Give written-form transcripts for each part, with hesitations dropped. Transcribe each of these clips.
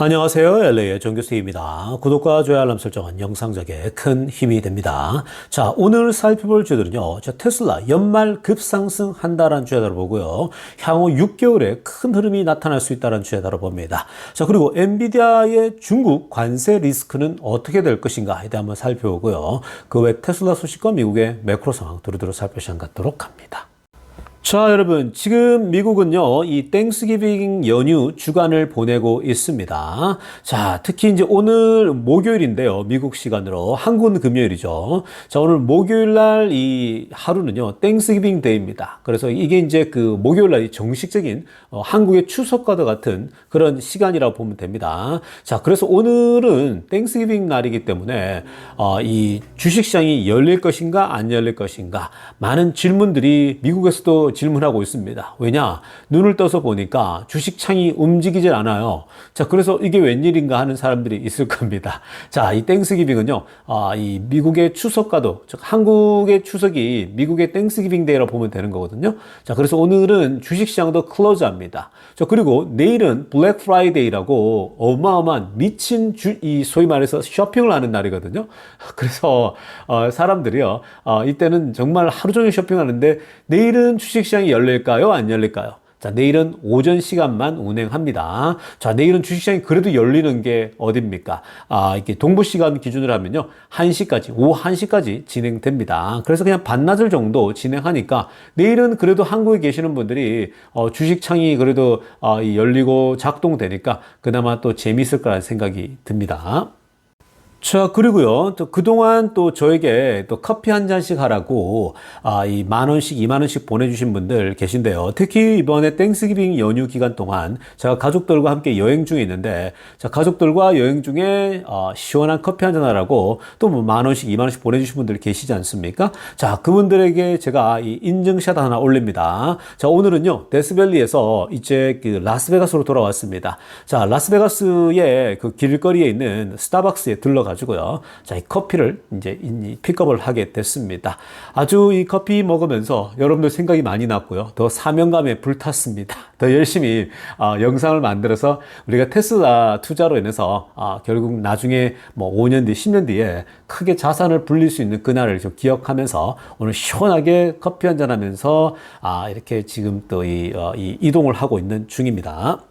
안녕하세요. LA의 정교수입니다. 구독과 좋아요 알람 설정은 영상작에 큰 힘이 됩니다. 자, 오늘 살펴볼 주제들은요. 테슬라 연말 급상승한다라는 주제 다뤄보고요. 향후 6개월에 큰 흐름이 나타날 수 있다는 주제 다뤄봅니다. 자, 그리고 엔비디아의 중국 관세 리스크는 어떻게 될 것인가에 대해 한번 살펴보고요. 그 외 테슬라 소식과 미국의 매크로 상황 두루두루 살펴보시는 갖도록 합니다. 자, 여러분, 지금 미국은요, 이 땡스기빙 연휴 주간을 보내고 있습니다. 자, 특히 이제 오늘 목요일인데요, 미국 시간으로. 한국은 금요일이죠. 자, 오늘 목요일 날 이 하루는요, 땡스기빙 데이입니다. 그래서 이게 이제 그 목요일 날 정식적인 한국의 추석과도 같은 그런 시간이라고 보면 됩니다. 자, 그래서 오늘은 땡스기빙 날이기 때문에 이 주식시장이 열릴 것인가, 안 열릴 것인가, 많은 질문들이 미국에서도 질문하고 있습니다. 왜냐? 눈을 떠서 보니까 주식창이 움직이질 않아요. 자, 그래서 이게 웬일인가 하는 사람들이 있을 겁니다. 자, 이 땡스기빙은요, 이 미국의 추석과도, 즉, 한국의 추석이 미국의 땡스기빙 데이라고 보면 되는 거거든요. 자, 그래서 오늘은 주식시장도 클로즈합니다. 자, 그리고 내일은 블랙 프라이데이라고 어마어마한 미친 이 소위 말해서 쇼핑을 하는 날이거든요. 그래서, 사람들이요, 이때는 정말 하루 종일 쇼핑하는데, 내일은 주식시장이 열릴까요? 안 열릴까요? 자, 내일은 오전 시간만 운행합니다. 자, 내일은 주식시장이 그래도 열리는 게 어딥니까? 이렇게 동부 시간 기준으로 하면요. 1시까지, 오후 1시까지 진행됩니다. 그래서 그냥 반나절 정도 진행하니까 내일은 그래도 한국에 계시는 분들이 주식창이 그래도 열리고 작동되니까 그나마 또 재미있을 거라는 생각이 듭니다. 자, 그리고요, 또 그동안 또 저에게 또 커피 한 잔씩 하라고, 이 10,000원씩, 20,000원씩 보내주신 분들 계신데요. 특히 이번에 땡스기빙 연휴 기간 동안 제가 가족들과 함께 여행 중에 있는데, 자, 가족들과 여행 중에, 시원한 커피 한 잔 하라고 또 뭐 10,000원씩, 20,000원씩 보내주신 분들 계시지 않습니까? 자, 그분들에게 제가 이 인증샷 하나 올립니다. 자, 오늘은요, 데스밸리에서 이제 그 라스베가스로 돌아왔습니다. 자, 라스베가스의 그 길거리에 있는 스타벅스에 들러가지고요. 자, 이 커피를 이제 픽업을 하게 됐습니다. 아주 이 커피 먹으면서 여러분들 생각이 많이 났고요. 더 사명감에 불탔습니다. 더 열심히 영상을 만들어서 우리가 테슬라 투자로 인해서 결국 나중에 뭐 5년 뒤, 10년 뒤에 크게 자산을 불릴 수 있는 그날을 좀 기억하면서 오늘 시원하게 커피 한잔 하면서 이렇게 지금 또 이동을 하고 있는 중입니다.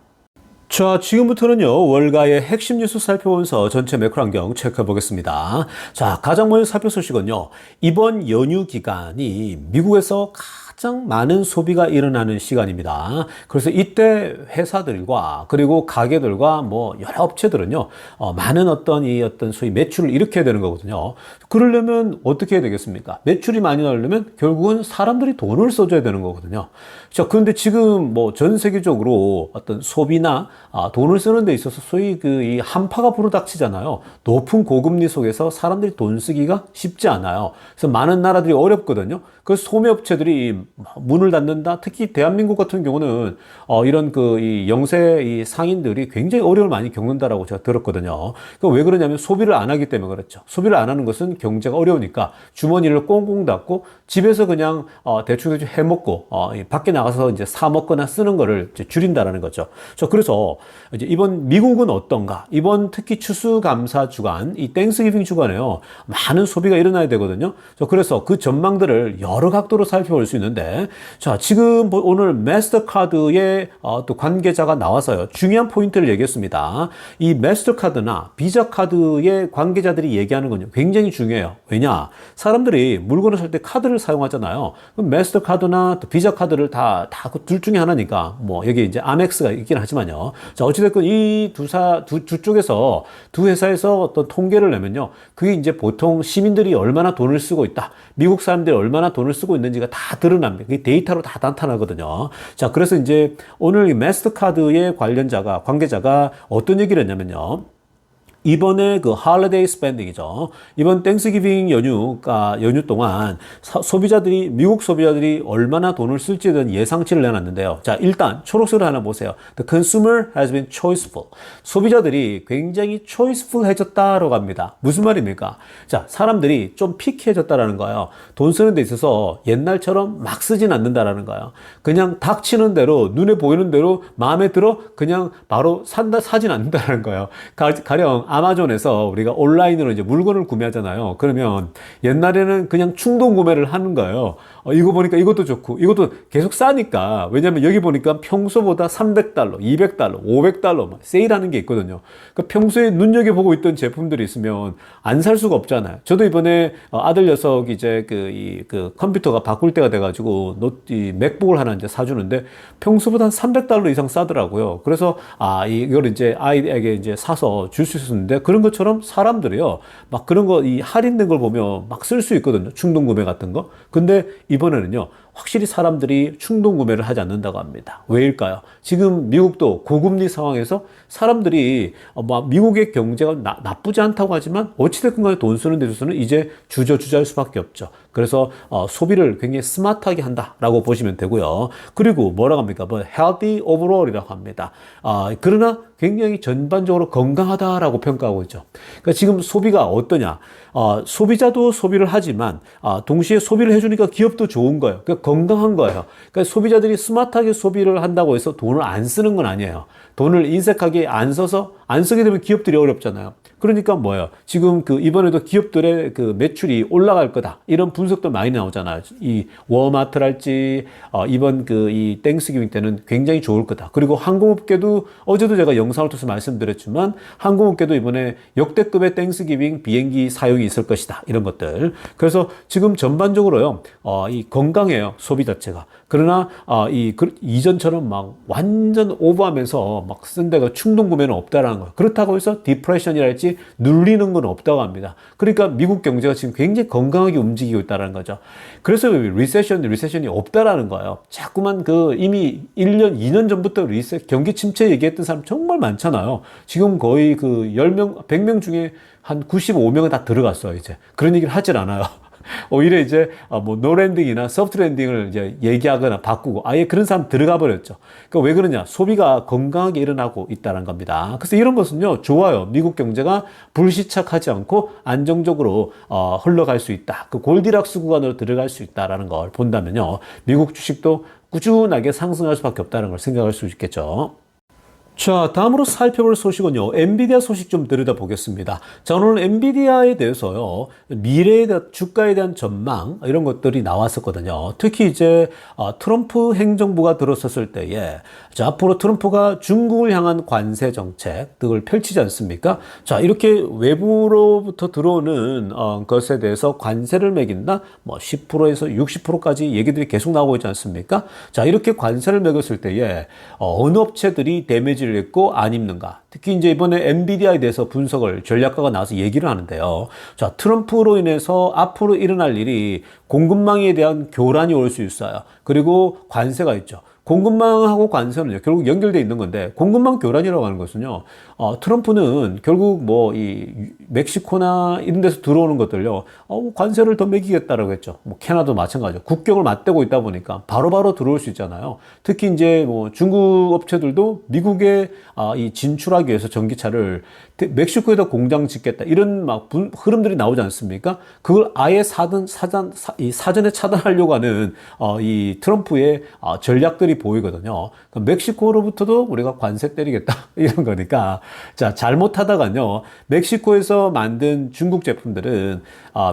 자, 지금부터는요, 월가의 핵심 뉴스 살펴보면서 전체 매크로 환경 체크해 보겠습니다. 자, 가장 먼저 살펴볼 소식은요, 이번 연휴 기간이 미국에서 가장 많은 소비가 일어나는 시간입니다. 그래서 이때 회사들과 그리고 가게들과 뭐 여러 업체들은요, 많은 어떤 소위 매출을 일으켜야 되는 거거든요. 그러려면 어떻게 해야 되겠습니까? 매출이 많이 나오려면 결국은 사람들이 돈을 써줘야 되는 거거든요. 자, 그런데 지금 뭐 전 세계적으로 어떤 소비나 돈을 쓰는 데 있어서 소위 이 한파가 불어닥치잖아요. 높은 고금리 속에서 사람들이 돈 쓰기가 쉽지 않아요. 그래서 많은 나라들이 어렵거든요. 그래서 소매업체들이 문을 닫는다. 특히 대한민국 같은 경우는 이런 이 영세 이 상인들이 굉장히 어려움을 많이 겪는다라고 제가 들었거든요. 왜 그러냐면 소비를 안 하기 때문에 그렇죠. 소비를 안 하는 것은 경제가 어려우니까 주머니를 꽁꽁 닫고 집에서 그냥 대충 해먹고 밖에 나가서 이제 사 먹거나 쓰는 거를 이제 줄인다라는 거죠. 그래서 이제 이번 미국은 어떤가? 이번 특히 추수감사 주간, 이 땡스기빙 주간에요, 많은 소비가 일어나야 되거든요. 그래서 그 전망들을 여러 각도로 살펴볼 수 있는데, 자, 지금 오늘 마스터카드의 또 관계자가 나와서요, 중요한 포인트를 얘기했습니다. 이 마스터카드나 비자카드의 관계자들이 얘기하는 건요, 굉장히 중요해요. 왜냐? 사람들이 물건을 살 때 카드를 사용하잖아요. 그럼 마스터카드나 또 비자카드를 다 그 둘 중에 하나니까, 뭐, 여기 이제 아멕스가 있긴 하지만요. 자, 어찌됐건 이 두 쪽에서, 두 회사에서 어떤 통계를 내면요, 그게 이제 보통 시민들이 얼마나 돈을 쓰고 있다, 미국 사람들이 얼마나 돈을 쓰고 있는지가 다 드러납니다. 그게 데이터로 다 나타나거든요. 자, 그래서 이제 오늘 이 마스터카드의 관계자가 어떤 얘기를 했냐면요, 이번에 그 holiday spending이죠. 이번 땡스기빙 연휴 동안 미국 소비자들이 얼마나 돈을 쓸지에 대한 예상치를 내놨는데요. 자, 일단 초록색을 하나 보세요. The consumer has been choiceful. 소비자들이 굉장히 choiceful해졌다라고 합니다. 무슨 말입니까? 자, 사람들이 좀 피키해졌다라는 거예요. 돈 쓰는 데 있어서 옛날처럼 막 쓰진 않는다라는 거예요. 그냥 닥치는 대로, 눈에 보이는 대로 마음에 들어 그냥 바로 사진 않는다라는 거예요. 가령 아마존에서 우리가 온라인으로 이제 물건을 구매하잖아요. 그러면 옛날에는 그냥 충동 구매를 하는 거예요. 이거 보니까 이것도 좋고 이것도 계속 싸니까. 왜냐면 여기 보니까 평소보다 $300, $200, $500 세일하는 게 있거든요. 그러니까 평소에 눈여겨보고 있던 제품들이 있으면 안 살 수가 없잖아요. 저도 이번에 아들 녀석 이제 그 컴퓨터가 바꿀 때가 돼가지고 이 맥북을 하나 이제 사주는데 평소보다 한 $300 이상 싸더라고요. 그래서 이걸 이제 아이에게 이제 사서 줄 수 있었는데, 그런 것처럼 사람들이요 막 그런 거 이 할인된 걸 보면 막 쓸 수 있거든요. 충동 구매 같은 거. 근데 이번에는요 확실히 사람들이 충동 구매를 하지 않는다고 합니다. 왜일까요? 지금 미국도 고금리 상황에서 사람들이 미국의 경제가 나쁘지 않다고 하지만 어찌됐건 간에 돈 쓰는 데 있어서는 이제 주저주저할 수밖에 없죠. 그래서 소비를 굉장히 스마트하게 한다라고 보시면 되고요. 그리고 뭐라고 합니까? healthy overall이라고 합니다. 그러나 굉장히 전반적으로 건강하다라고 평가하고 있죠. 그러니까 지금 소비가 어떠냐? 소비자도 소비를 하지만 동시에 소비를 해주니까 기업도 좋은 거예요. 그러니까 건강한 거예요. 그러니까 소비자들이 스마트하게 소비를 한다고 해서 돈을 안 쓰는 건 아니에요. 돈을 인색하게 안 쓰게 되면 기업들이 어렵잖아요. 그러니까 뭐예요? 지금 이번에도 기업들의 매출이 올라갈 거다, 이런 분석도 많이 나오잖아요. 이 워마트랄지 이번 이 땡스기빙 때는 굉장히 좋을 거다. 그리고 항공업계도 어제도 제가 영상을 통해서 말씀드렸지만 항공업계도 이번에 역대급의 땡스기빙 비행기 사용이 있을 것이다, 이런 것들. 그래서 지금 전반적으로요 이 건강해요, 소비 자체가. 그러나 이전처럼 막 완전 오버하면서 막 쓴 데가 충동 구매는 없다라는 거예요. 그렇다고 해서 디프레션이랄지 눌리는 건 없다고 합니다. 그러니까 미국 경제가 지금 굉장히 건강하게 움직이고 있다는 거죠. 그래서 리세션이 없다라는 거예요. 자꾸만 이미 1년, 2년 전부터 경기 침체 얘기했던 사람 정말 많잖아요. 지금 거의 10명, 100명 중에 한 95명은 다 들어갔어요, 이제. 그런 얘기를 하질 않아요. 오히려 이제 노랜딩이나 소프트 랜딩을 이제 얘기하거나 바꾸고 아예 그런 사람 들어가 버렸죠. 그러니까 왜 그러냐? 소비가 건강하게 일어나고 있다는 겁니다. 그래서 이런 것은요 좋아요. 미국 경제가 불시착하지 않고 안정적으로 흘러갈 수 있다. 골디락스 구간으로 들어갈 수 있다라는 걸 본다면요, 미국 주식도 꾸준하게 상승할 수밖에 없다는 걸 생각할 수 있겠죠. 자, 다음으로 살펴볼 소식은요, 엔비디아 소식 좀 들여다보겠습니다. 자, 오늘 엔비디아에 대해서요, 미래에 대한 주가에 대한 전망, 이런 것들이 나왔었거든요. 특히 이제 트럼프 행정부가 들어섰을 때에, 자, 앞으로 트럼프가 중국을 향한 관세 정책 등을 펼치지 않습니까? 자, 이렇게 외부로부터 들어오는 것에 대해서 관세를 매긴다, 10%에서 60%까지 얘기들이 계속 나오고 있지 않습니까? 자, 이렇게 관세를 매겼을 때에 어느 업체들이 데미지를 입고 안 입는가? 특히 이제 이번에 엔비디아에 대해서 전략가가 나와서 얘기를 하는데요. 자, 트럼프로 인해서 앞으로 일어날 일이 공급망에 대한 교란이 올 수 있어요. 그리고 관세가 있죠. 공급망하고 관세는요, 결국 연결되어 있는 건데, 공급망 교란이라고 하는 것은요, 트럼프는 결국 이 멕시코나 이런 데서 들어오는 것들요, 관세를 더 매기겠다라고 했죠. 캐나다도 마찬가지죠. 국경을 맞대고 있다 보니까 바로바로 들어올 수 있잖아요. 특히 이제 중국 업체들도 미국에 이 진출하기 위해서 전기차를 멕시코에다 공장 짓겠다, 이런 흐름들이 나오지 않습니까? 그걸 아예 사전에 차단하려고 하는 이 트럼프의 전략들이 보이거든요. 그러니까 멕시코로부터도 우리가 관세 때리겠다, 이런 거니까. 자, 잘못하다가요, 멕시코에서 만든 중국 제품들은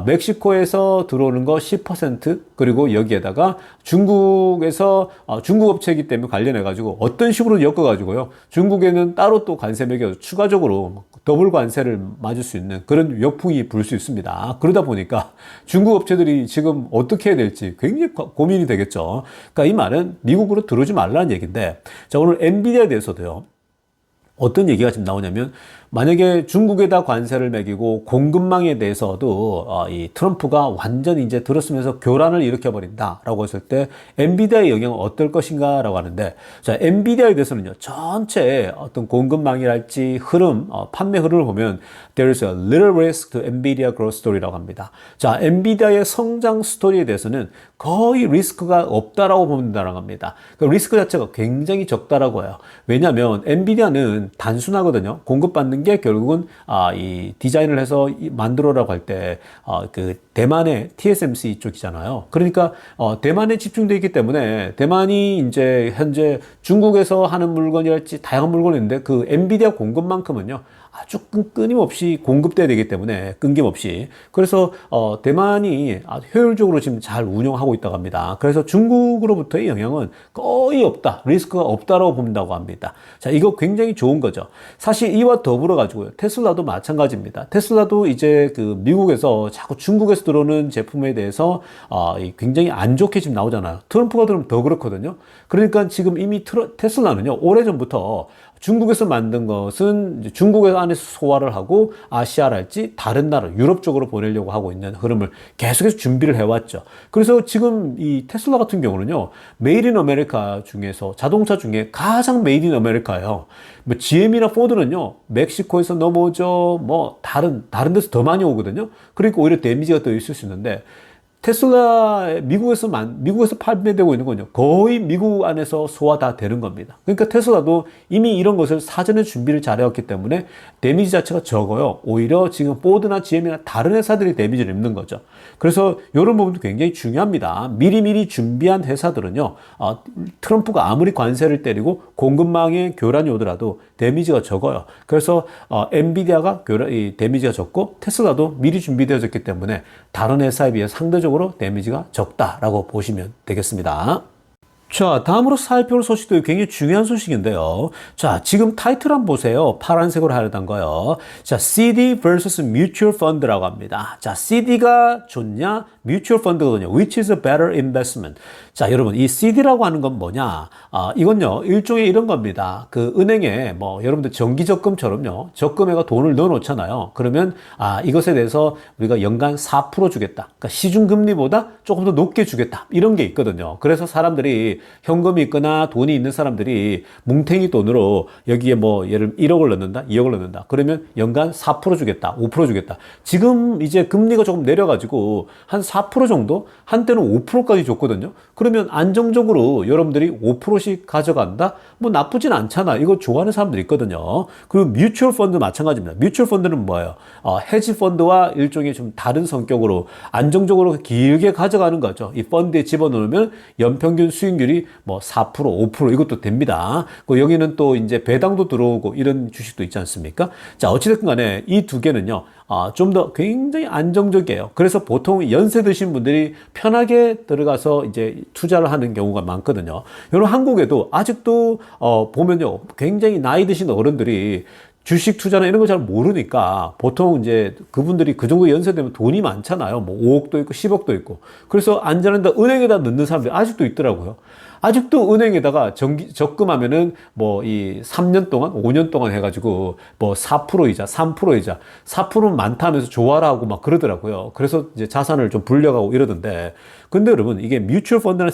멕시코에서 들어오는 거 10%, 그리고 여기에다가 중국에서 중국 업체이기 때문에 관련해 가지고 어떤 식으로 엮어 가지고요, 중국에는 따로 또 관세 매겨서 추가적으로 더블 관세를 맞을 수 있는 그런 역풍이 불 수 있습니다. 그러다 보니까 중국 업체들이 지금 어떻게 해야 될지 굉장히 고민이 되겠죠. 그러니까 이 말은 미국으로 들어오지 말라는 얘기인데, 자, 오늘 엔비디아에 대해서도요, 어떤 얘기가 지금 나오냐면 만약에 중국에다 관세를 매기고 공급망에 대해서도 이 트럼프가 완전히 이제 들었으면서 교란을 일으켜버린다라고 했을 때 엔비디아의 영향은 어떨 것인가라고 하는데, 자, 엔비디아에 대해서는요, 전체 어떤 공급망이랄지 흐름, 판매 흐름을 보면 there is a little risk to NVIDIA growth story라고 합니다. 자, 엔비디아의 성장 스토리에 대해서는 거의 리스크가 없다라고 보면 된다는 겁니다. 그 리스크 자체가 굉장히 적다라고 해요. 왜냐하면 엔비디아는 단순하거든요. 공급받는 게 결국은 이 디자인을 해서 만들어라고 할 때 그 대만의 TSMC 쪽이잖아요. 그러니까 대만에 집중되어 있기 때문에 대만이 이제 현재 중국에서 하는 물건이랄지 다양한 물건이 있는데 그 엔비디아 공급만큼은요 아주 끊임없이 공급돼야 되기 때문에 끊김없이. 그래서 대만이 아주 효율적으로 지금 잘 운영하고 있다고 합니다. 그래서 중국으로부터의 영향은 거의 없다, 리스크가 없다라고 본다고 합니다. 자, 이거 굉장히 좋은 거죠. 사실 이와 더불어 가지고요, 테슬라도 마찬가지입니다. 테슬라도 이제 그 미국에서 자꾸 중국에서 들어오는 제품에 대해서 굉장히 안 좋게 지금 나오잖아요. 트럼프가 들으면 더 그렇거든요. 그러니까 지금 이미 테슬라는요, 오래전부터 중국에서 만든 것은 이제 중국 안에서 소화를 하고 아시아랄지 다른 나라, 유럽 쪽으로 보내려고 하고 있는 흐름을 계속해서 준비를 해왔죠. 그래서 지금 이 테슬라 같은 경우는요, 메이드 인 아메리카 중에서 자동차 중에 가장 메이드 인 아메리카예요. 뭐 GM이나 포드는요, 멕시코에서 넘어오죠. 뭐 다른 데서 더 많이 오거든요. 그러니까 오히려 데미지가 더 있을 수 있는데, 테슬라 미국에서 판매되고 있는 건요, 거의 미국 안에서 소화 다 되는 겁니다. 그러니까 테슬라도 이미 이런 것을 사전에 준비를 잘해왔기 때문에 데미지 자체가 적어요. 오히려 지금 포드나 GM이나 다른 회사들이 데미지를 입는 거죠. 그래서 이런 부분도 굉장히 중요합니다. 미리미리 준비한 회사들은요, 트럼프가 아무리 관세를 때리고 공급망에 교란이 오더라도 데미지가 적어요. 그래서 엔비디아가 데미지가 적고 테슬라도 미리 준비되어졌기 때문에 다른 회사에 비해 상대적으로 데미지가 적다라고 보시면 되겠습니다. 자, 다음으로 살펴볼 소식도 굉장히 중요한 소식인데요. 자, 지금 타이틀 한번 보세요. 파란색으로 하려던 거요. 자, CD vs Mutual Fund라고 합니다. 자, CD가 좋냐? Mutual Fund거든요. Which is a better investment? 자, 여러분, 이 CD라고 하는 건 뭐냐? 이건요, 일종의 이런 겁니다. 그 은행에 뭐, 여러분들 정기적금처럼요, 적금에가 돈을 넣어 놓잖아요. 그러면, 이것에 대해서 우리가 연간 4% 주겠다. 그러니까 시중금리보다 조금 더 높게 주겠다. 이런 게 있거든요. 그래서 사람들이 현금이 있거나 돈이 있는 사람들이 뭉탱이 돈으로 여기에 뭐 예를 1억을 넣는다, 2억을 넣는다. 그러면 연간 4% 주겠다, 5% 주겠다. 지금 이제 금리가 조금 내려가지고 한 4% 정도, 한때는 5%까지 줬거든요. 그러면 안정적으로 여러분들이 5%씩 가져간다? 뭐 나쁘진 않잖아. 이거 좋아하는 사람들이 있거든요. 그리고 뮤추얼 펀드 마찬가지입니다. 뮤추얼 펀드는 뭐예요? 헤지 펀드와 일종의 좀 다른 성격으로 안정적으로 길게 가져가는 거죠. 이 펀드에 집어넣으면 연평균 수익률이 뭐 4%, 5% 이것도 됩니다. 여기는 또 이제 배당도 들어오고 이런 주식도 있지 않습니까? 자, 어찌됐든 간에 이 두 개는요, 좀 더 굉장히 안정적이에요. 그래서 보통 연세 드신 분들이 편하게 들어가서 이제 투자를 하는 경우가 많거든요. 여러분, 한국에도 아직도, 보면요, 굉장히 나이 드신 어른들이 주식 투자나 이런 걸 잘 모르니까 보통 이제 그분들이 그 정도 연세 되면 돈이 많잖아요. 뭐 5억도 있고 10억도 있고. 그래서 안전한데 은행에다 넣는 사람들이 아직도 있더라고요. 아직도 은행에다가 적금하면은 뭐 이 3년 동안, 5년 동안 해가지고 뭐 4%이자, 3%이자, 4%는 많다 하면서 좋아라 하고 막 그러더라고요. 그래서 이제 자산을 좀 불려가고 이러던데. 근데 여러분, 이게 뮤추얼 펀드나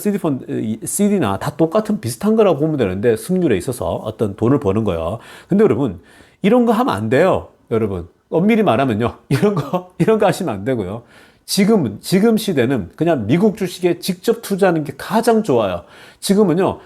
CD나 다 똑같은 비슷한 거라고 보면 되는데, 승률에 있어서 어떤 돈을 버는 거요. 근데 여러분, 이런 거 하면 안 돼요. 여러분, 엄밀히 말하면요, 이런 거 하시면 안 되고요. 지금 시대는 그냥 미국 주식에 직접 투자하는 게 가장 좋아요. 지금은요,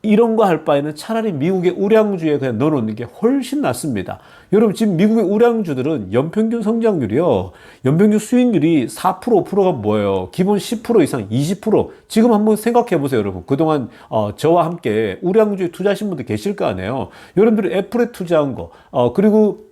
이런 거 할 바에는 차라리 미국의 우량주에 그냥 넣어놓는 게 훨씬 낫습니다. 여러분, 지금 미국의 우량주들은 연평균 성장률이요, 연평균 수익률이 4%, 5%가 뭐예요? 기본 10% 이상, 20%. 지금 한번 생각해 보세요, 여러분. 그동안, 저와 함께 우량주에 투자하신 분들 계실 거 아니에요? 여러분들이 애플에 투자한 거, 그리고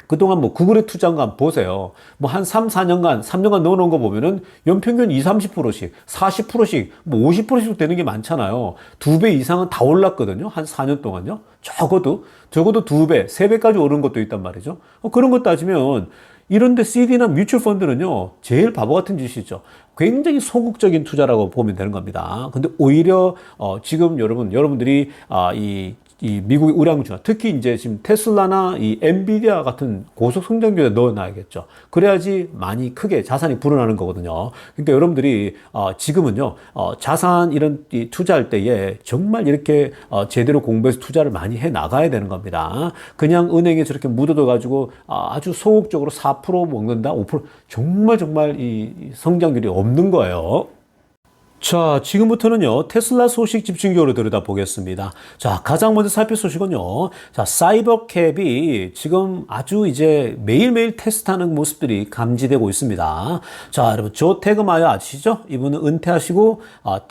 그동안 뭐 구글에 투자한 거 한번 보세요. 뭐 한 3년간 넣어놓은 거 보면은 연평균 20, 30%씩, 40%씩, 뭐 50%씩 되는 게 많잖아요. 2배 이상은 다 올랐거든요. 한 4년 동안요. 적어도 2배, 3배까지 오른 것도 있단 말이죠. 그런 것 따지면 이런데 CD나 뮤추얼 펀드는요, 제일 바보 같은 짓이죠. 굉장히 소극적인 투자라고 보면 되는 겁니다. 근데 오히려 지금 여러분들이 이 이 미국의 우량주나 특히 이제 지금 테슬라나 이 엔비디아 같은 고속 성장주에 넣어놔야겠죠. 그래야지 많이 크게 자산이 불어나는 거거든요. 그러니까 여러분들이 지금은요 자산 이런 투자할 때에 정말 이렇게 제대로 공부해서 투자를 많이 해 나가야 되는 겁니다. 그냥 은행에 저렇게 묻어둬 가지고 아주 소극적으로 4% 먹는다, 5% 정말 이 성장률이 없는 거예요. 자, 지금부터는요, 테슬라 소식 집중적으로 들여다보겠습니다. 자, 가장 먼저 살필 소식은요, 자, 사이버캡이 지금 아주 이제 매일매일 테스트하는 모습들이 감지되고 있습니다. 자, 여러분, 조 태그마이어 아시죠? 이분은 은퇴하시고,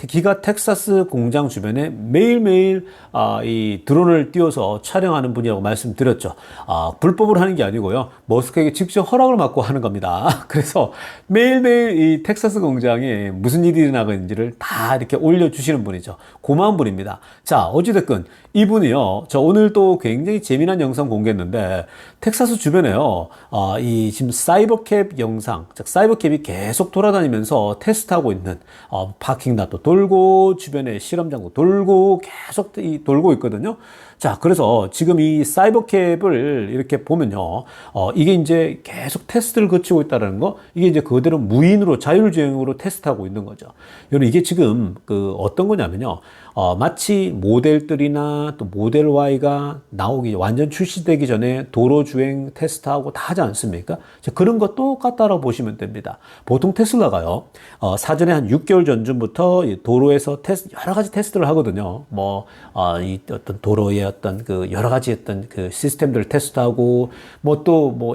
기가 텍사스 공장 주변에 매일매일, 이 드론을 띄워서 촬영하는 분이라고 말씀드렸죠. 불법으로 하는 게 아니고요, 머스크에게 직접 허락을 받고 하는 겁니다. 그래서 매일매일 이 텍사스 공장에 무슨 일이 일어나는지를 다 이렇게 올려주시는 분이죠. 고마운 분입니다. 자, 어찌됐건 이분이요. 저 오늘 또 굉장히 재미난 영상 공개했는데 텍사스 주변에요. 이 지금 사이버캡 영상, 즉 사이버캡이 계속 돌아다니면서 테스트하고 있는 파킹닷도 돌고 주변에 실험장도 돌고 계속 돌고 있거든요. 자, 그래서 지금 이 사이버캡을 이렇게 보면요. 이게 이제 계속 테스트를 거치고 있다는 거, 이게 이제 그대로 무인으로 자율주행으로 테스트하고 있는 거죠. 여러분, 이게 지금 어떤 거냐면요. 마치 모델 3나 또 모델 Y가 나오기, 완전 출시되기 전에 도로 주행 테스트하고 다 하지 않습니까? 그런 거 똑같다라고 보시면 됩니다. 보통 테슬라가요, 사전에 한 6개월 전부터 도로에서 여러 가지 테스트를 하거든요. 이 어떤 도로의 어떤 여러 가지 어떤 시스템들을 테스트하고,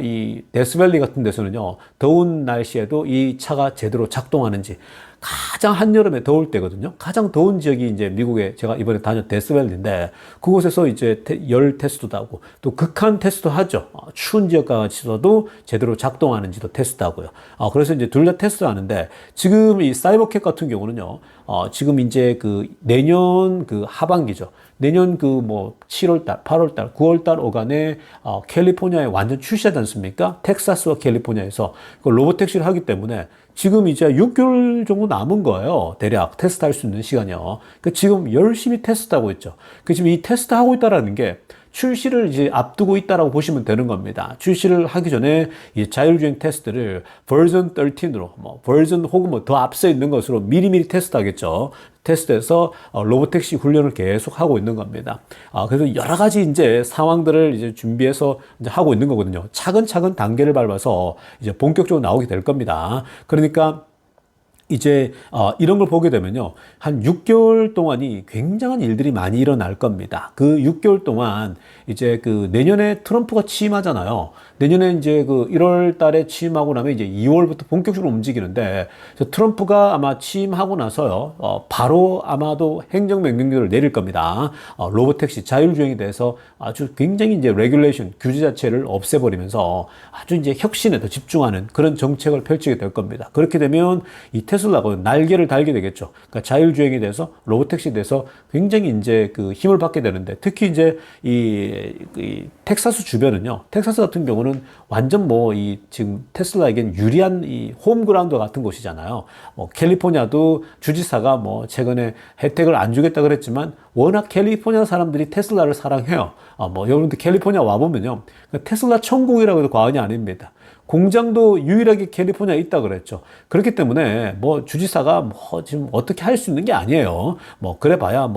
이 데스밸리 같은 데서는요, 더운 날씨에도 이 차가 제대로 작동하는지, 가장 한여름에 더울 때거든요. 가장 더운 지역이 이제 미국에 제가 이번에 다녔 데스밸리인데 그곳에서 이제 열 테스트도 하고 또 극한 테스트도 하죠. 추운 지역 가서도 제대로 작동하는지도 테스트하고요. 그래서 이제 둘 다 테스트하는데 지금 이 사이버캡 같은 경우는요. 지금 이제 내년 하반기죠. 내년 7월달, 8월달, 9월달 오간에 캘리포니아에 완전 출시하지 않습니까? 텍사스와 캘리포니아에서 로보택시를 하기 때문에 지금 이제 6개월 정도 남은 거예요. 대략 테스트할 수 있는 시간이요. 지금 열심히 테스트하고 있죠. 지금 이 테스트하고 있다라는 게 출시를 이제 앞두고 있다라고 보시면 되는 겁니다. 출시를 하기 전에 이 자율주행 테스트를 버전 13으로, 버전 혹은 더 앞서 있는 것으로 미리미리 테스트하겠죠. 테스트해서 로보택시 훈련을 계속 하고 있는 겁니다. 그래서 여러 가지 이제 상황들을 이제 준비해서 이제 하고 있는 거거든요. 차근차근 단계를 밟아서 이제 본격적으로 나오게 될 겁니다. 그러니까 이제 이런 걸 보게 되면요, 한 6개월 동안이 굉장한 일들이 많이 일어날 겁니다. 그 6개월 동안 이제 내년에 트럼프가 취임하잖아요. 내년에 이제 1월 달에 취임하고 나면 이제 2월부터 본격적으로 움직이는데 트럼프가 아마 취임하고 나서요, 바로 아마도 행정명령들을 내릴 겁니다. 로보택시 자율주행에 대해서 아주 굉장히 이제 레귤레이션 규제 자체를 없애버리면서 아주 이제 혁신에 더 집중하는 그런 정책을 펼치게 될 겁니다. 그렇게 되면 이 테슬라가 날개를 달게 되겠죠. 그러니까 자율주행에 대해서, 로보택시에 대해서 굉장히 이제 힘을 받게 되는데, 특히 이제 이 텍사스 주변은요, 텍사스 같은 경우는 완전 지금 테슬라에겐 유리한 이 홈그라운드 같은 곳이잖아요. 캘리포니아도 주지사가 최근에 혜택을 안 주겠다 그랬지만 워낙 캘리포니아 사람들이 테슬라를 사랑해요. 여러분들 캘리포니아 와보면요, 테슬라 천국이라고 해도 과언이 아닙니다. 공장도 유일하게 캘리포니아에 있다 그랬죠. 그렇기 때문에 주지사가 지금 어떻게 할 수 있는 게 아니에요. 그래 봐야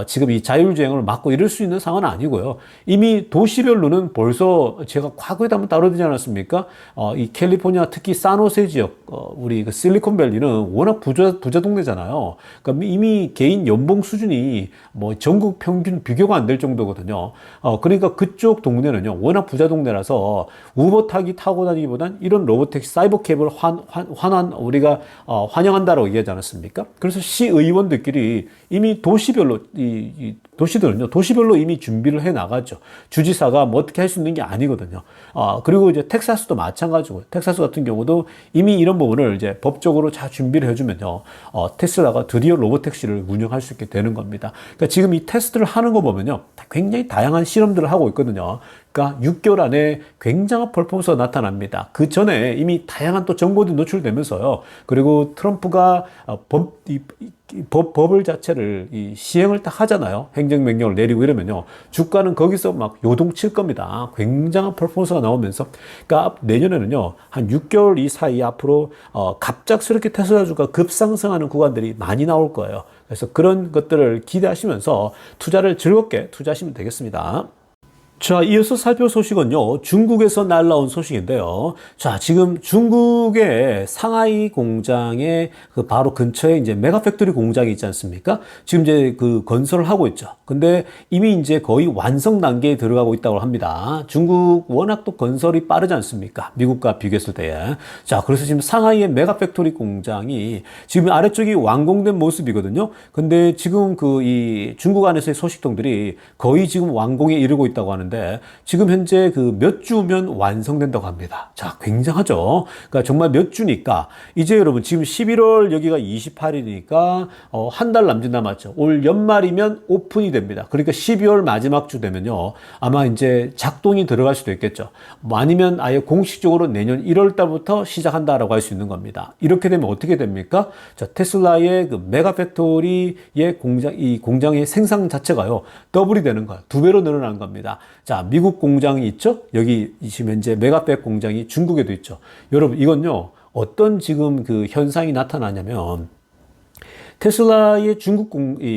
지금 이 자율주행을 막고 이럴 수 있는 상황은 아니고요. 이미 도시별로는 벌써 제가 과거에도 한번 다루지 않았습니까? 이 캘리포니아 특히 산호세 지역, 우리 실리콘밸리는 워낙 부자 동네잖아요. 그러니까 이미 개인 연봉 수준이 전국 평균 비교가 안 될 정도거든요. 그러니까 그쪽 동네는요, 워낙 부자 동네라서 우버 타고 다니기 보단 이런 로보택시 사이버캡을 우리가 환영한다라고 얘기하지 않았습니까? 그래서 시의원들끼리 이미 도시별로 도시별로 이미 준비를 해 나가죠. 주지사가 어떻게 할 수 있는 게 아니거든요. 그리고 이제 텍사스도 마찬가지고, 텍사스 같은 경우도 이미 이런 부분을 이제 법적으로 잘 준비를 해주면요, 테슬라가 드디어 로보택시를 운영할 수 있게 되는 겁니다. 그러니까 지금 이 테스트를 하는 거 보면요, 굉장히 다양한 실험들을 하고 있거든요. 그러니까 6개월 안에 굉장한 퍼포먼스가 나타납니다. 그 전에 이미 다양한 또 정보들이 노출되면서요. 그리고 트럼프가 법을 자체를 시행을 딱 하잖아요. 행정명령을 내리고 이러면요. 주가는 거기서 막 요동칠 겁니다. 굉장한 퍼포먼스가 나오면서. 그러니까 내년에는요. 한 6개월 이 사이 앞으로 갑작스럽게 테슬라 주가 급상승하는 구간들이 많이 나올 거예요. 그래서 그런 것들을 기대하시면서 투자를 즐겁게 투자하시면 되겠습니다. 자, 이어서 살펴볼 소식은요, 중국에서 날라온 소식인데요. 자, 지금 중국의 상하이 공장의 그 바로 근처에 이제 메가팩토리 공장이 있지 않습니까? 지금 이제 그 건설을 하고 있죠. 근데 이미 이제 거의 완성 단계에 들어가고 있다고 합니다. 중국 워낙 또 건설이 빠르지 않습니까? 미국과 비교했을 때에. 자, 그래서 지금 상하이의 메가팩토리 공장이 지금 아래쪽이 완공된 모습이거든요. 근데 지금 그 이 중국 안에서의 소식통들이 거의 지금 완공에 이르고 있다고 하는데 지금 현재 그 몇 주면 완성된다고 합니다. 자, 굉장하죠. 그러니까 정말 몇 주니까 이제 여러분 지금 11월 여기가 28일이니까 한 달 남짓 남았죠. 올 연말이면 오픈이 됩니다. 그러니까 12월 마지막 주 되면요. 아마 이제 작동이 들어갈 수도 있겠죠. 뭐 아니면 아예 공식적으로 내년 1월 달부터 시작한다라고 할 수 있는 겁니다. 이렇게 되면 어떻게 됩니까? 자, 테슬라의 그 메가팩토리의 공장, 이 공장의 생산 자체가요. 더블이 되는 거예요. 2배로 늘어난 겁니다. 자, 미국 공장이 있죠? 여기 지금 현재 메가팩 공장이 중국에도 있죠. 여러분, 이건요, 어떤 지금 그 현상이 나타나냐면, 테슬라의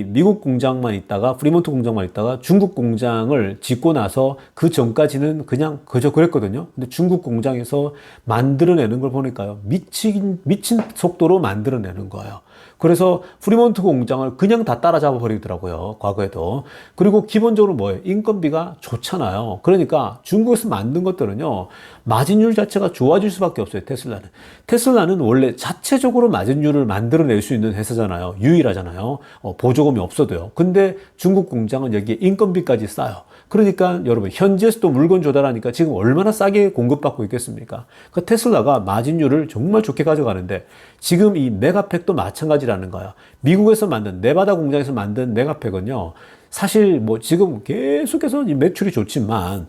미국 공장만 있다가, 프리몬트 공장만 있다가 중국 공장을 짓고 나서 그 전까지는 그냥 그저 그랬거든요. 근데 중국 공장에서 만들어내는 걸 보니까요. 미친 속도로 만들어내는 거예요. 그래서 프리몬트 공장을 그냥 다 따라잡아 버리더라고요. 과거에도. 그리고 기본적으로 뭐예요? 인건비가 좋잖아요. 그러니까 중국에서 만든 것들은요. 마진율 자체가 좋아질 수밖에 없어요. 테슬라는. 테슬라는 원래 자체적으로 마진율을 만들어낼 수 있는 회사잖아요. 유일하잖아요. 보조금이 없어도요. 근데 중국 공장은 여기에 인건비까지 싸요. 그러니까 여러분 현지에서도 물건 조달하니까 지금 얼마나 싸게 공급받고 있겠습니까? 그 테슬라가 마진율을 정말 좋게 가져가는데 지금 이 메가팩도 마찬가지라는 거예요. 미국에서 만든 네바다 공장에서 만든 메가팩은요. 사실 뭐 지금 계속해서 이 매출이 좋지만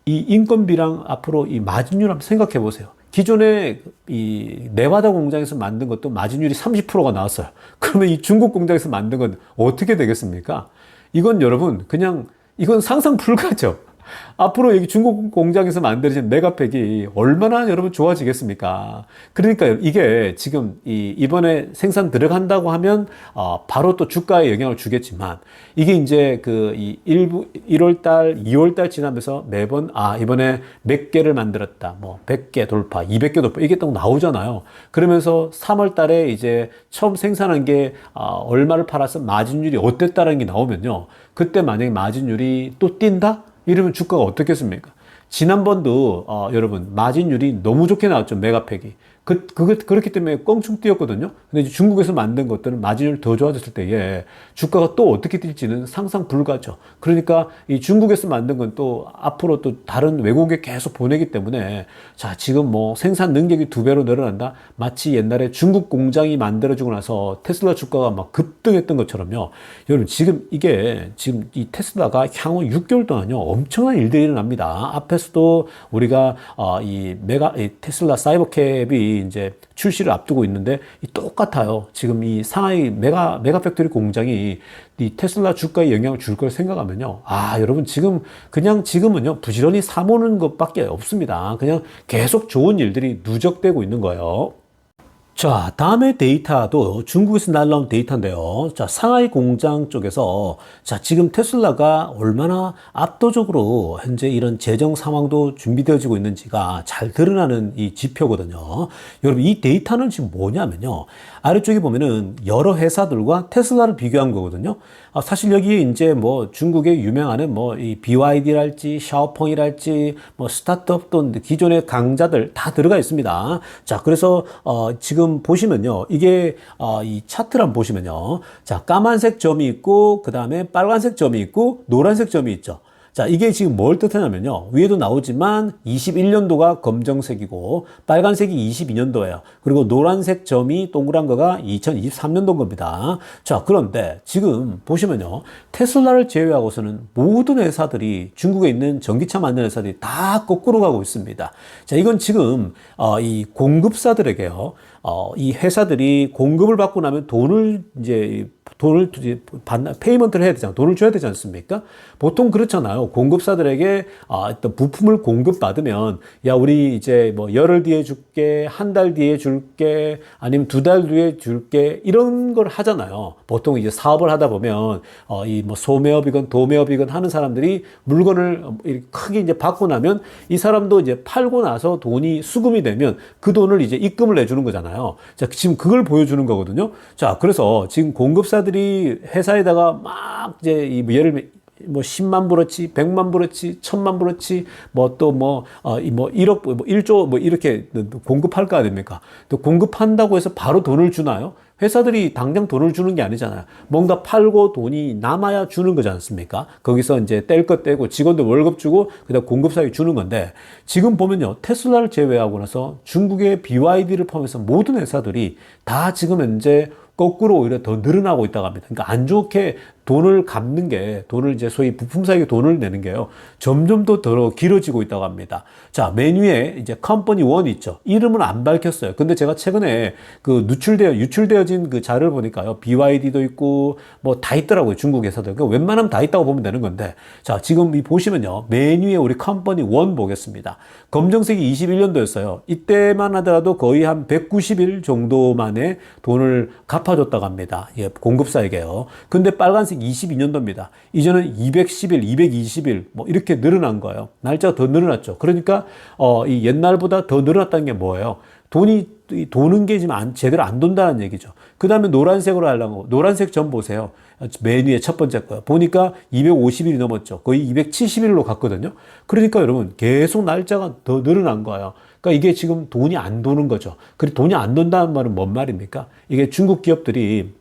이 인건비랑 앞으로 이 마진율 한번 생각해 보세요. 기존에 이 네바다 공장에서 만든 것도 마진율이 30%가 나왔어요. 그러면 이 중국 공장에서 만든 건 어떻게 되겠습니까? 이건 여러분 그냥 이건 상상 불가죠. 앞으로 여기 중국 공장에서 만들어진 메가팩이 얼마나 여러분 좋아지겠습니까? 그러니까 이게 지금 이번에 생산 들어간다고 하면 바로 또 주가에 영향을 주겠지만 이게 이제 그 1월달, 2월달 지나면서 매번 이번에 몇 개를 만들었다. 뭐 100개 돌파, 200개 돌파 이게 또 나오잖아요. 그러면서 3월달에 이제 처음 생산한 게 얼마를 팔아서 마진율이 어땠다는 게 나오면요. 그때 만약에 마진율이 또 뛴다? 이러면 주가가 어떻겠습니까? 지난번도 여러분 마진율이 너무 좋게 나왔죠. 메가팩이. 그렇기 때문에 껑충 뛰었거든요. 근데 이제 중국에서 만든 것들은 마진율이 더 좋아졌을 때에 주가가 또 어떻게 뛸지는 상상 불가죠. 그러니까 이 중국에서 만든 건 또 앞으로 또 다른 외국에 계속 보내기 때문에 자, 지금 뭐 생산 능력이 2배로 늘어난다? 마치 옛날에 중국 공장이 만들어지고 나서 테슬라 주가가 막 급등했던 것처럼요. 여러분 지금 이 테슬라가 향후 6개월 동안요. 엄청난 일들이 일어납니다. 앞에서도 우리가 이 테슬라 사이버캡이 이제 출시를 앞두고 있는데 똑같아요. 지금 이 상하이 메가팩토리 공장이 이 테슬라 주가에 영향을 줄 걸 생각하면요. 여러분 지금은요. 부지런히 사모는 것밖에 없습니다. 그냥 계속 좋은 일들이 누적되고 있는 거예요. 자, 다음의 데이터도 중국에서 날라온 데이터인데요. 자, 상하이 공장 쪽에서 자, 지금 테슬라가 얼마나 압도적으로 현재 이런 재정 상황도 준비되어지고 있는지가 잘 드러나는 이 지표거든요. 여러분, 이 데이터는 지금 뭐냐면요. 아래쪽에 보면은 여러 회사들과 테슬라를 비교한 거거든요. 사실 여기에 이제 뭐 중국의 유명한 뭐 이 BYD랄지 샤오펑이랄지 뭐 스타트업 또 기존의 강자들 다 들어가 있습니다. 자, 그래서 지금 보시면요. 이게 이 차트를 한번 보시면요. 자, 까만색 점이 있고 그다음에 빨간색 점이 있고 노란색 점이 있죠. 자, 이게 지금 뭘 뜻하냐면요. 위에도 나오지만 21년도가 검정색이고 빨간색이 22년도예요. 그리고 노란색 점이 동그란 거가 2023년도인 겁니다. 자, 그런데 지금 보시면요. 테슬라를 제외하고서는 모든 회사들이 중국에 있는 전기차 만드는 회사들이 다 거꾸로 가고 있습니다. 자, 이건 지금 이 공급사들에게요. 이 회사들이 공급을 받고 나면 돈을 페이먼트를 해야 되잖아요. 돈을 줘야 되지 않습니까? 보통 그렇잖아요. 공급사들에게 어떤 부품을 공급받으면, 야, 우리 이제 뭐 열흘 뒤에 줄게, 한 달 뒤에 줄게, 아니면 두 달 뒤에 줄게, 이런 걸 하잖아요. 보통 이제 사업을 하다 보면, 이 뭐 소매업이건 도매업이건 하는 사람들이 물건을 크게 이제 받고 나면 이 사람도 이제 팔고 나서 돈이 수금이 되면 그 돈을 이제 입금을 내주는 거잖아요. 자, 지금 그걸 보여주는 거거든요. 자, 그래서 지금 공급사들이 회사에다가 막 이제 예를 들면 뭐 10만 불어치, 100만 불어치, 1000만 불어치, 뭐 또 뭐 1억, 뭐 1조 뭐 이렇게 공급할 거 아닙니까? 또 공급한다고 해서 바로 돈을 주나요? 회사들이 당장 돈을 주는 게 아니잖아요. 뭔가 팔고 돈이 남아야 주는 거지 않습니까? 거기서 이제 뗄 것 떼고 직원들 월급 주고 그다음 공급사에 주는 건데 지금 보면요. 테슬라를 제외하고 나서 중국의 BYD를 포함해서 모든 회사들이 다 지금 현재 거꾸로 오히려 더 늘어나고 있다고 합니다. 그러니까 안 좋게 돈을 갚는 게, 돈을 이제 소위 부품사에게 돈을 내는 게요. 점점 더 길어지고 있다고 합니다. 자, 맨 위에 이제 컴퍼니 1 있죠. 이름은 안 밝혔어요. 근데 제가 최근에 그 유출되어진 그 자료를 보니까요. BYD도 있고 뭐 다 있더라고요. 중국 회사들. 그러니까 웬만하면 다 있다고 보면 되는 건데. 자, 지금 이 보시면요. 맨 위에 우리 컴퍼니 1 보겠습니다. 검정색이 21년도였어요. 이때만 하더라도 거의 한 190일 정도 만에 돈을 갚아줬다고 합니다. 예, 공급사에게요. 근데 빨간색 22년도입니다. 이제는 210일, 220일 뭐 이렇게 늘어난 거예요. 날짜가 더 늘어났죠. 그러니까 이 옛날보다 더 늘어났다는 게 뭐예요? 돈이 도는 게 지금 제대로 안 돈다는 얘기죠. 그 다음에 노란색으로 하려고 노란색 점 보세요. 맨 위에 첫 번째 거요. 보니까 250일이 넘었죠. 거의 270일로 갔거든요. 그러니까 여러분 계속 날짜가 더 늘어난 거예요. 그러니까 이게 지금 돈이 안 도는 거죠. 그리고 돈이 안 돈다는 말은 뭔 말입니까? 이게 중국 기업들이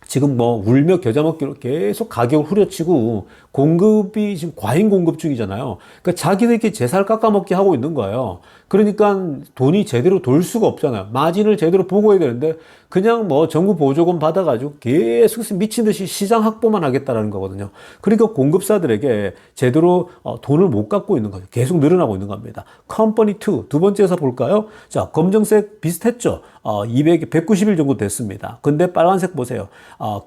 지금 뭐 울며 겨자 먹기로 계속 가격을 후려치고 공급이 지금 과잉 공급 중이잖아요. 그러니까 자기들끼리 제살 깎아먹기 하고 있는 거예요. 그러니까 돈이 제대로 돌 수가 없잖아요. 마진을 제대로 보고 해야 되는데 그냥 뭐 정부 보조금 받아가지고 계속 미친 듯이 시장 확보만 하겠다라는 거거든요. 그러니까 공급사들에게 제대로 돈을 못 갖고 있는 거죠. 계속 늘어나고 있는 겁니다. 컴퍼니 2, 두 번째에서 볼까요? 자, 검정색 비슷했죠. 190일 정도 됐습니다. 근데 빨간색 보세요.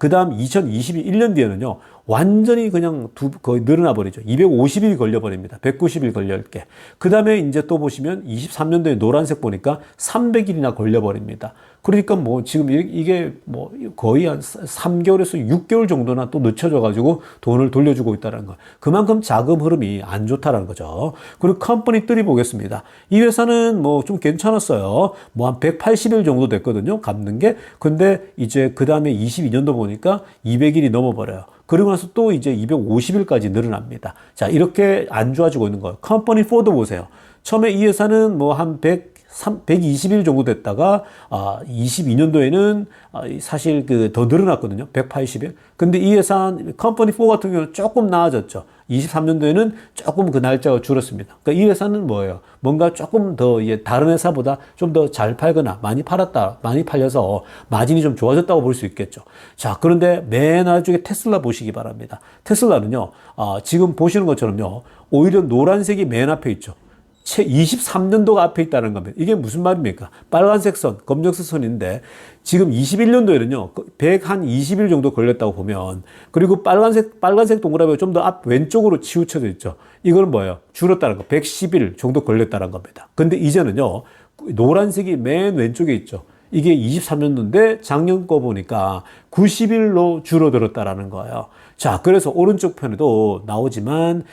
그 다음 2021년 뒤에는요. 완전히 그냥 거의 늘어나 버리죠. 250일이 걸려버립니다. 190일 걸려있게. 그 다음에 이제 또 보시면 23년도에 노란색 보니까 300일이나 걸려버립니다. 그러니까 뭐 지금 이게 뭐 거의 한 3개월에서 6개월 정도나 또 늦춰져가지고 돈을 돌려주고 있다는 거. 그만큼 자금 흐름이 안 좋다는 거죠. 그리고 컴퍼니 3 보겠습니다. 이 회사는 뭐 좀 괜찮았어요. 뭐 한 180일 정도 됐거든요. 갚는 게. 근데 이제 그 다음에 22년도 보니까 200일이 넘어버려요. 그리고 나서 또 이제 250일까지 늘어납니다. 자, 이렇게 안 좋아지고 있는 거예요. 컴퍼니 4도 보세요. 처음에 이 회사는 뭐 한 120일 정도 됐다가 22년도에는 사실 더 늘어났거든요. 180일. 근데 이 회사 컴퍼니 4 같은 경우는 조금 나아졌죠. 23년도에는 조금 그 날짜가 줄었습니다. 그러니까 이 회사는 뭐예요? 뭔가 조금 더 다른 회사보다 좀 더 잘 팔거나 많이 팔려서 마진이 좀 좋아졌다고 볼 수 있겠죠. 자, 그런데 맨 아래쪽에 테슬라 보시기 바랍니다. 테슬라는요, 지금 보시는 것처럼요, 오히려 노란색이 맨 앞에 있죠. 23년도가 앞에 있다는 겁니다. 이게 무슨 말입니까? 빨간색 선, 검정색 선인데 지금 21년도에는요, 120일 정도 걸렸다고 보면, 그리고 빨간색 동그라미가 좀 더 앞 왼쪽으로 치우쳐져 있죠. 이거는 뭐예요? 줄었다는 거. 110일 정도 걸렸다는 겁니다. 근데 이제는요, 노란색이 맨 왼쪽에 있죠. 이게 23년도인데 작년 거 보니까 90일로 줄어들었다라는 거예요. 자, 그래서 오른쪽 편에도 나오지만,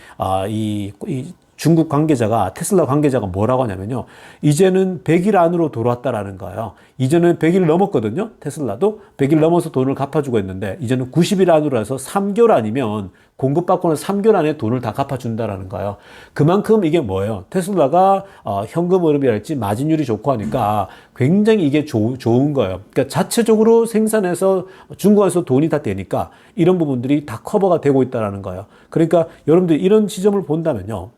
중국 관계자가, 테슬라 관계자가 뭐라고 하냐면요. 이제는 100일 안으로 돌아왔다라는 거예요. 이제는 100일 넘었거든요. 테슬라도 100일 넘어서 돈을 갚아주고 했는데 이제는 90일 안으로 해서 3개월 아니면 공급받고는 3개월 안에 돈을 다 갚아준다라는 거예요. 그만큼 이게 뭐예요? 테슬라가 현금 흐름이랄지 마진율이 좋고 하니까 굉장히 이게 좋은 거예요. 그러니까 자체적으로 생산해서 중국에서 돈이 다 되니까 이런 부분들이 다 커버가 되고 있다라는 거예요. 그러니까 여러분들이 이런 지점을 본다면요.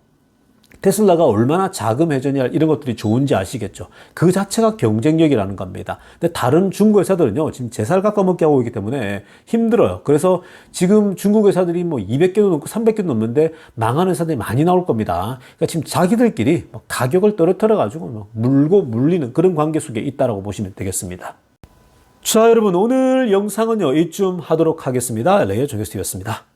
테슬라가 얼마나 자금 회전이나 이런 것들이 좋은지 아시겠죠? 그 자체가 경쟁력이라는 겁니다. 근데 다른 중국 회사들은요, 지금 제살 깎아먹게 하고 있기 때문에 힘들어요. 그래서 지금 중국 회사들이 뭐 200개도 넘고 300개도 넘는데 망하는 회사들이 많이 나올 겁니다. 그러니까 지금 자기들끼리 가격을 떨어뜨려가지고 물고 물리는 그런 관계 속에 있다라고 보시면 되겠습니다. 자, 여러분 오늘 영상은요, 이쯤 하도록 하겠습니다. 레이어 정교스티브였습니다.